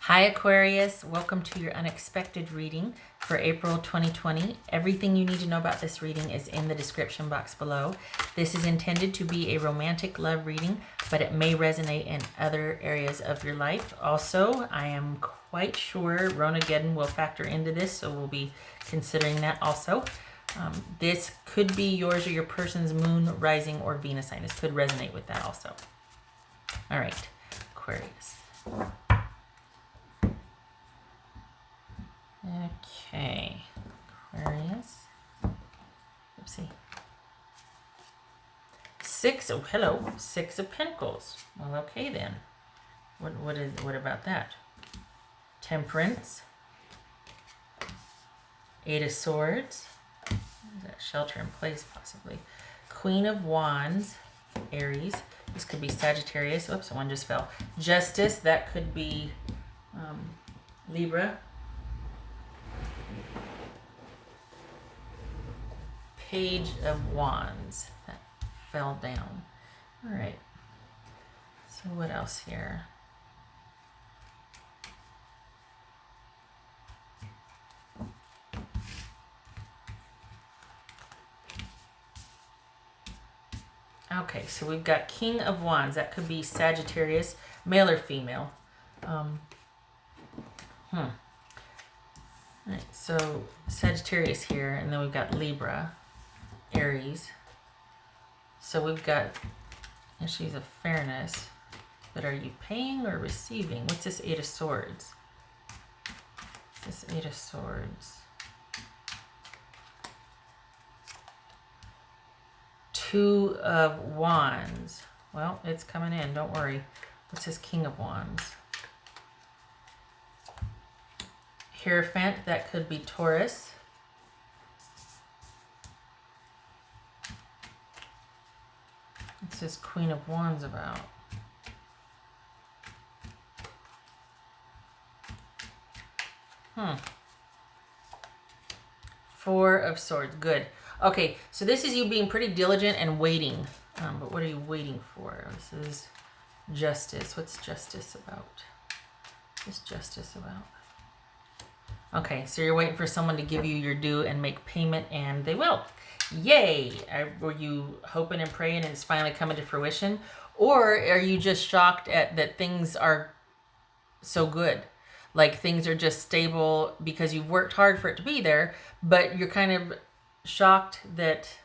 Hi Aquarius, welcome to your unexpected reading for April 2020. Everything you need to know about this reading is in the description box below. This is intended to be a romantic love reading, but it may resonate in other areas of your life. Also, I am quite sure Ronageddon will factor into this, so we'll be considering that also. This could be yours or your person's moon, rising, or Venus sign. This could resonate with that also. All right, Aquarius. Okay, Aquarius. Oopsie. Six of Pentacles. Well, okay then. What about that? Temperance. Eight of Swords. Is that shelter in place possibly? Queen of Wands. Aries. This could be Sagittarius. Oops, one just fell. Justice. That could be Libra. Page of Wands. That fell down. All right. So what else here? Okay, so we've got King of Wands. That could be Sagittarius, male or female. All right, so Sagittarius here, and then we've got Libra, Aries. So we've got issues of fairness, but are you paying or receiving? What's this Eight of Swords? This Eight of Swords. Two of Wands. Well, it's coming in, don't worry. What's this King of Wands? Hierophant, that could be Taurus. What's this Queen of Wands about? Four of Swords, good. Okay, so this is you being pretty diligent and waiting. But what are you waiting for? This is Justice. What's Justice about? What's Justice about? Okay, so you're waiting for someone to give you your due and make payment, and they will. Yay! Were you hoping and praying and it's finally coming to fruition? Or are you just shocked at that things are so good? Like things are just stable because you've worked hard for it to be there, but you're kind of shocked that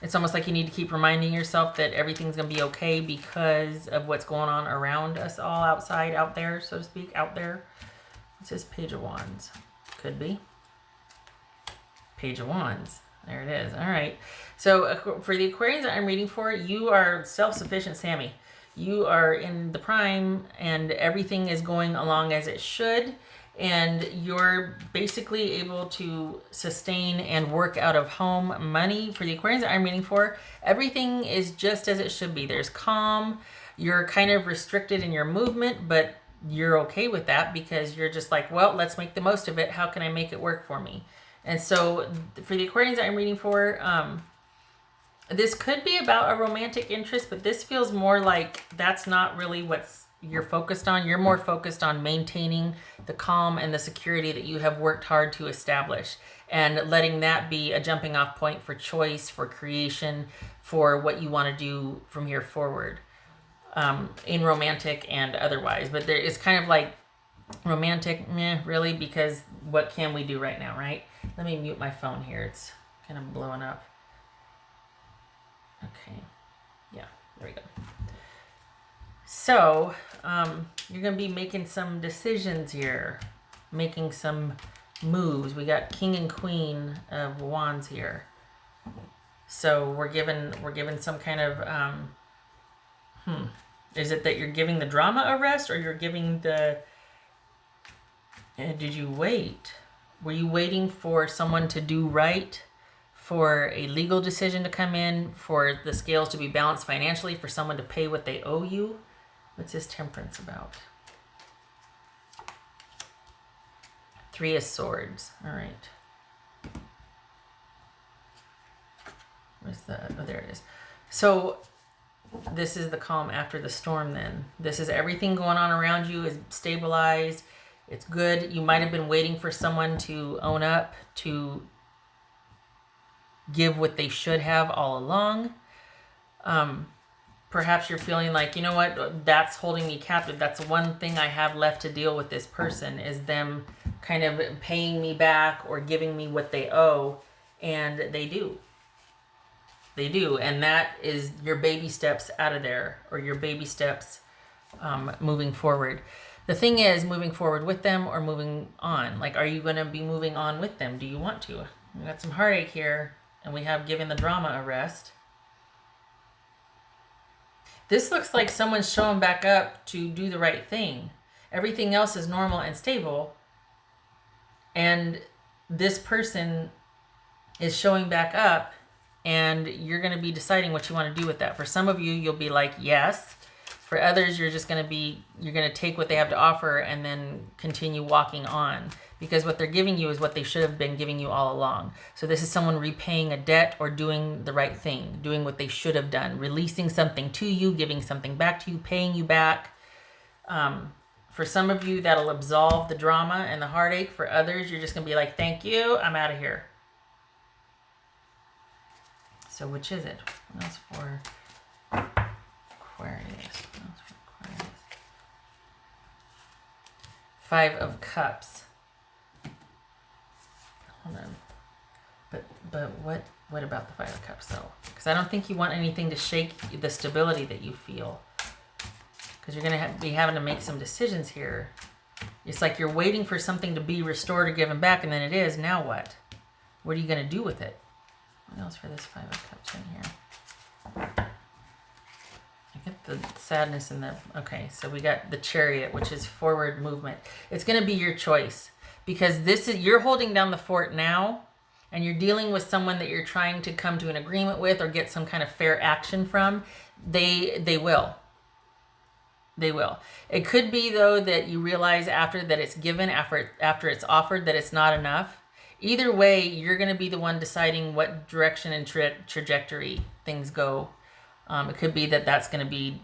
it's almost like you need to keep reminding yourself that everything's going to be okay because of what's going on around us all outside, out there, so to speak, out there. What's this Page of Wands? Could be. Page of Wands. There it is. All right. So for the Aquarians that I'm reading for, you are self-sufficient, Sammy. You are in the prime and everything is going along as it should. And you're basically able to sustain and work out of home money. For the Aquarians that I'm reading for, everything is just as it should be. There's calm. You're kind of restricted in your movement, but you're okay with that because you're just like, well, let's make the most of it. How can I make it work for me? And so for the Aquarians that I'm reading for, this could be about a romantic interest, but this feels more like that's not really what's you're focused on. You're more focused on maintaining the calm and the security that you have worked hard to establish and letting that be a jumping off point for choice, for creation, for what you want to do from here forward, in romantic and otherwise. But there is kind of like romantic, really, because what can we do right now, right? Let me mute my phone here. It's kind of blowing up. Okay. Yeah, there we go. So, you're going to be making some decisions here, making some moves. We got King and Queen of Wands here. So we're given some kind of, is it that you're giving the drama a rest, or you're giving the, did you wait? Were you waiting for someone to do right? For a legal decision to come in, for the scales to be balanced financially, for someone to pay what they owe you? What's this Temperance about? Three of Swords. All right. Where's the, oh, there it is. So this is the calm after the storm then. This is everything going on around you is stabilized. It's good. You might have been waiting for someone to own up, to give what they should have all along. Perhaps you're feeling like, you know what, that's holding me captive. That's one thing I have left to deal with this person, is them kind of paying me back or giving me what they owe. And they do. They do. And that is your baby steps out of there, or your baby steps moving forward. The thing is, moving forward with them or moving on. Like, are you going to be moving on with them? Do you want to? We got some heartache here, and we have given the drama a rest. This looks like someone's showing back up to do the right thing. Everything else is normal and stable. And this person is showing back up, and you're going to be deciding what you want to do with that. For some of you, you'll be like, yes. For others, you're going to take what they have to offer and then continue walking on. Because what they're giving you is what they should have been giving you all along. So this is someone repaying a debt or doing the right thing, doing what they should have done, releasing something to you, giving something back to you, paying you back. For some of you, that'll absolve the drama and the heartache. For others, you're just going to be like, thank you, I'm out of here. So which is it? What else for Aquarius? What else for Aquarius? 5 of Cups. Hold on. But what about the 5 of Cups though? Because I don't think you want anything to shake the stability that you feel. Because you're going to be having to make some decisions here. It's like you're waiting for something to be restored or given back, and then it is. Now what? What are you going to do with it? What else for this 5 of Cups in here? I get the sadness in the... Okay, so we got the Chariot, which is forward movement. It's going to be your choice. Because this is, you're holding down the fort now, and you're dealing with someone that you're trying to come to an agreement with or get some kind of fair action from. They will. They will. It could be, though, that you realize after that it's given, after it's offered, that it's not enough. Either way, you're going to be the one deciding what direction and trajectory things go. It could be that that's going to be,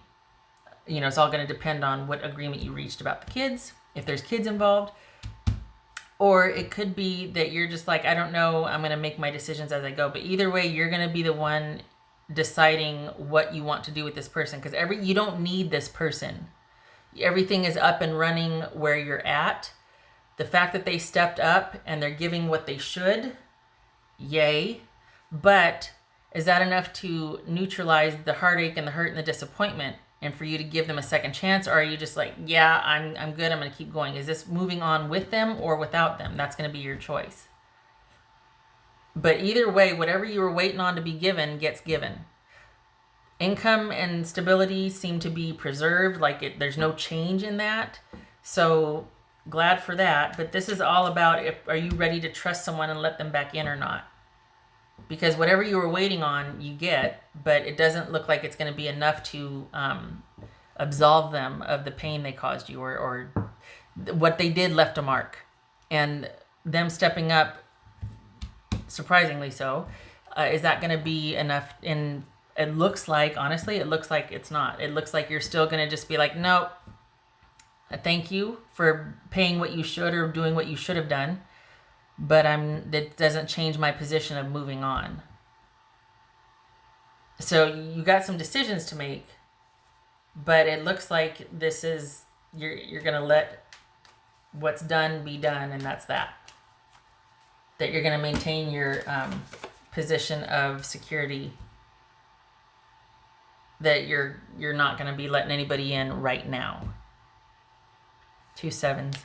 it's all going to depend on what agreement you reached about the kids, if there's kids involved. Or it could be that you're just like, I don't know, I'm going to make my decisions as I go. But either way, you're going to be the one deciding what you want to do with this person. Because you don't need this person. Everything is up and running where you're at. The fact that they stepped up and they're giving what they should, yay. But is that enough to neutralize the heartache and the hurt and the disappointment, and for you to give them a second chance? Or are you just like, yeah, I'm good, I'm going to keep going? Is this moving on with them or without them? That's going to be your choice. But either way, whatever you were waiting on to be given gets given. Income and stability seem to be preserved, there's no change in that. So glad for that. But this is all about, are you ready to trust someone and let them back in or not? Because whatever you were waiting on, you get, but it doesn't look like it's going to be enough to absolve them of the pain they caused you, or what they did left a mark. And them stepping up, surprisingly so, is that going to be enough? And it looks like, honestly, it looks like it's not. It looks like you're still going to just be like, no, thank you for paying what you should or doing what you should have done. But that doesn't change my position of moving on. So you got some decisions to make, but it looks like this is, you're going to let what's done be done, and that's that. That you're going to maintain your position of security. That you're not going to be letting anybody in right now. 2 7s.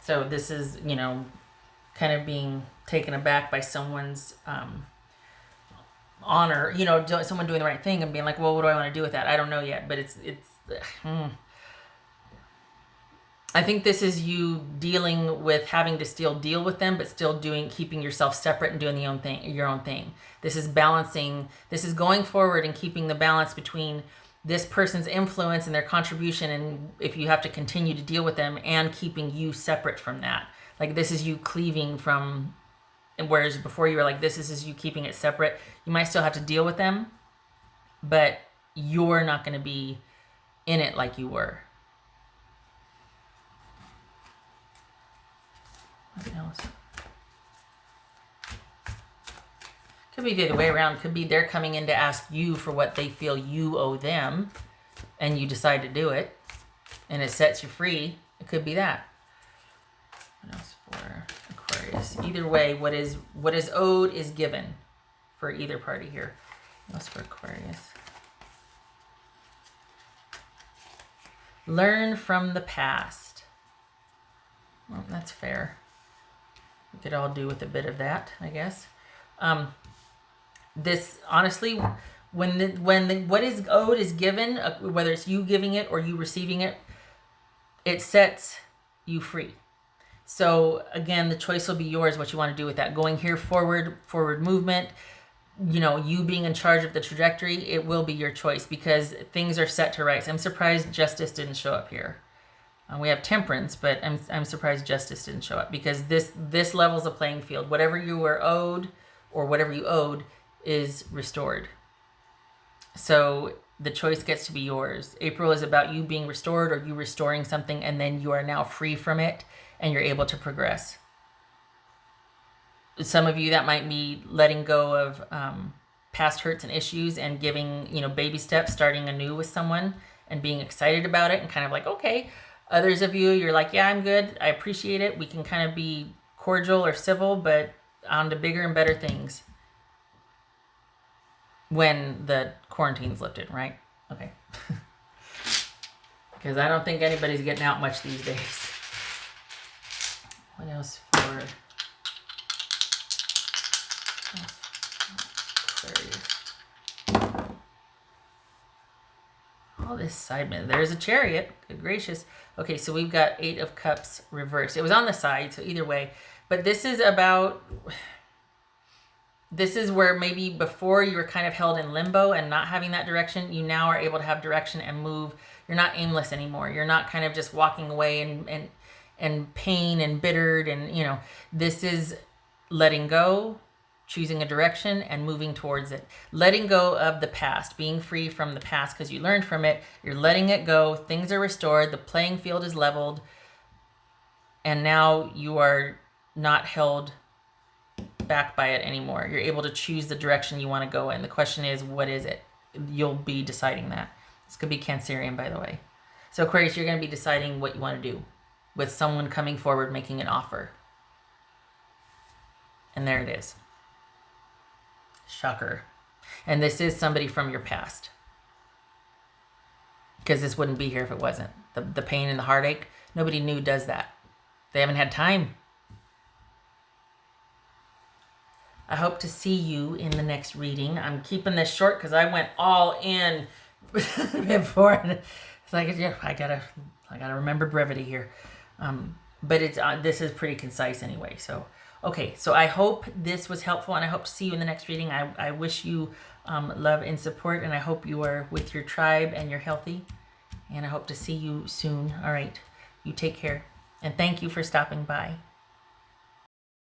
So this is, kind of being taken aback by someone's honor, someone doing the right thing and being like, well, what do I want to do with that? I don't know yet, but it's I think this is you dealing with having to still deal with them, but still keeping yourself separate and doing your own thing. This is balancing, this is going forward and keeping the balance between this person's influence and their contribution, and if you have to continue to deal with them, and keeping you separate from that. Like, this is you cleaving from And whereas before you were like, this is you keeping it separate. You might still have to deal with them, but you're not going to be in it like you were. What else? Could be the other way around. Could be they're coming in to ask you for what they feel you owe them, and you decide to do it, and it sets you free. It could be that. What else for Aquarius? Either way, what is owed is given for either party here. What else for Aquarius? Learn from the past. Well, that's fair. We could all do with a bit of that, I guess. This honestly, when what is owed is given, whether it's you giving it or you receiving it, it sets you free. So again, the choice will be yours. What you want to do with that? Going here, forward movement. You know, you being in charge of the trajectory, it will be your choice because things are set to rights. I'm surprised justice didn't show up here. We have temperance, but I'm surprised justice didn't show up because this levels the playing field. Whatever you were owed or whatever you owed is restored. So the choice gets to be yours. April is about you being restored or you restoring something, and then you are now free from it and you're able to progress. Some of you, that might be letting go of past hurts and issues and giving, baby steps, starting anew with someone and being excited about it and kind of like, okay. Others of you, you're like, yeah, I'm good. I appreciate it. We can kind of be cordial or civil, but on to bigger and better things when the quarantine's lifted, right? Okay. Because I don't think anybody's getting out much these days. What else for Aquarius? All this side man. There's a Chariot. Good gracious. Okay, so we've got 8 of Cups reversed. It was on the side, so either way. But this is about... This is where maybe before you were kind of held in limbo and not having that direction, you now are able to have direction and move. You're not aimless anymore. You're not kind of just walking away and pain and bittered and, this is letting go, choosing a direction and moving towards it. Letting go of the past, being free from the past because you learned from it. You're letting it go. Things are restored. The playing field is leveled. And now you are not held back by it anymore. You're able to choose the direction you want to go in. The question is, what is it? You'll be deciding that. This could be Cancerian, by the way. So Aquarius, you're going to be deciding what you want to do with someone coming forward, making an offer. And there it is. Shocker. And this is somebody from your past. Because this wouldn't be here if it wasn't. The pain and the heartache, nobody new does that. They haven't had time. I hope to see you in the next reading. I'm keeping this short because I went all in before. It's like, yeah, I gotta remember brevity here. But it's this is pretty concise anyway. So okay, so I hope this was helpful, and I hope to see you in the next reading. I wish you love and support, and I hope you are with your tribe and you're healthy. And I hope to see you soon. All right, you take care, and thank you for stopping by.